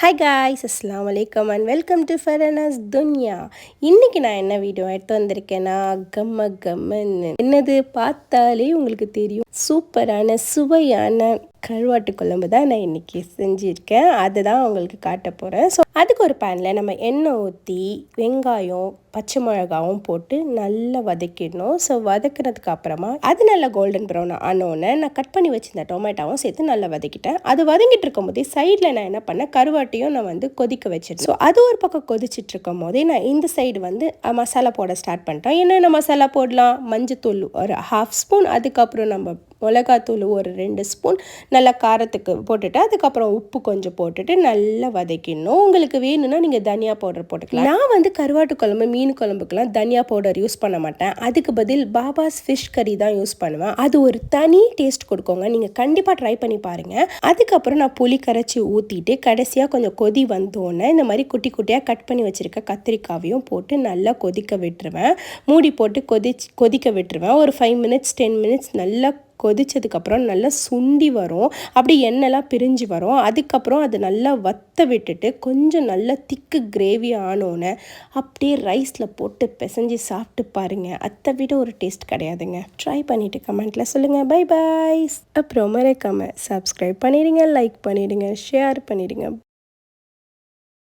Hi guys, அஸ்ஸலாமு அலைக்கும் and welcome to ஃபர்ஹானாஸ் துன்யா. இன்றைக்கி நான் என்ன வீடியோ எடுத்து வந்திருக்கேன்னா, கம்மன்னு என்னது பார்த்தாலே உங்களுக்கு தெரியும், சூப்பரான சுவையான கருவாட்டு குழம்பு தான் நான் இன்றைக்கி செஞ்சுருக்கேன். அதை தான் உங்களுக்கு காட்ட போகிறேன். ஸோ அதுக்கு ஒரு பேனில் நம்ம எண்ணெய் ஊற்றி வெங்காயம் பச்சை மிளகாவும் போட்டு நல்லா வதக்கிடணும். ஸோ வதக்கினதுக்கு அப்புறமா அது நல்லா கோல்டன் ப்ரௌன் ஆனோடனே நான் கட் பண்ணி வச்சுருந்த டொமேட்டோவும் சேர்த்து நல்லா வதக்கிட்டேன். அது வதங்கிட்டு இருக்கும் போதே சைடில் நான் என்ன பண்ணேன், கருவாட்டையும் நான் கொதிக்க வச்சிருந்தேன். ஸோ அது ஒரு பக்கம் கொதிச்சிட்டு இருக்கும் போதே நான் இந்த சைடு மசாலா போட ஸ்டார்ட் பண்ணிட்டேன். என்னென்ன மசாலா போடலாம், மஞ்சத்தூள் ஒரு 1/2 ஸ்பூன், அதுக்கப்புறம் நம்ம மிளகாத்தூள் ஒரு 2 ஸ்பூன் நல்லா காரத்துக்கு போட்டுட்டு, அதுக்கப்புறம் உப்பு கொஞ்சம் போட்டுட்டு நல்லா வதக்கிடணும். உங்களுக்கு வேணும்னா நீங்கள் தனியா பவுடர் போட்டுக்கலாம். நான் கருவாட்டு குழம்பு மீன் குழம்புக்கெல்லாம் தனியா பவுடர் யூஸ் பண்ண மாட்டேன். அதுக்கு பதில் பாபாஸ் ஃபிஷ் கறி தான் யூஸ் பண்ணுவேன். அது ஒரு தனி டேஸ்ட் கொடுக்குங்க. நீங்கள் கண்டிப்பாக ட்ரை பண்ணி பாருங்கள். அதுக்கப்புறம் நான் புளி கரைச்சி ஊற்றிட்டு கடைசியாக கொஞ்சம் கொதி வந்தோடனே இந்த மாதிரி குட்டி குட்டியாக கட் பண்ணி வச்சுருக்க கத்திரிக்காவையும் போட்டு நல்லா கொதிக்க விட்டுருவேன். மூடி போட்டு கொதிக்க விட்டுருவேன். ஒரு 5 மினிட்ஸ் 10 மினிட்ஸ் நல்லா கொதிச்சதுக்கப்புறம் நல்லா சுண்டி வரும், அப்படி எண்ணெய்லாம் பிரிஞ்சு வரும். அதுக்கப்புறம் அது நல்லா வற்ற விட்டுட்டு கொஞ்சம் நல்லா திக்கு கிரேவி ஆனோன்னே அப்படியே ரைஸில் போட்டு பிசைஞ்சு சாப்பிட்டு பாருங்கள். அதை விட ஒரு டேஸ்ட் கிடையாதுங்க. ட்ரை பண்ணிவிட்டு கமெண்ட்டில் சொல்லுங்கள். Bye bye. அப்புறம் மறக்காமல் சப்ஸ்கிரைப் பண்ணிடுங்க, லைக் பண்ணிவிடுங்க, ஷேர் பண்ணிவிடுங்க.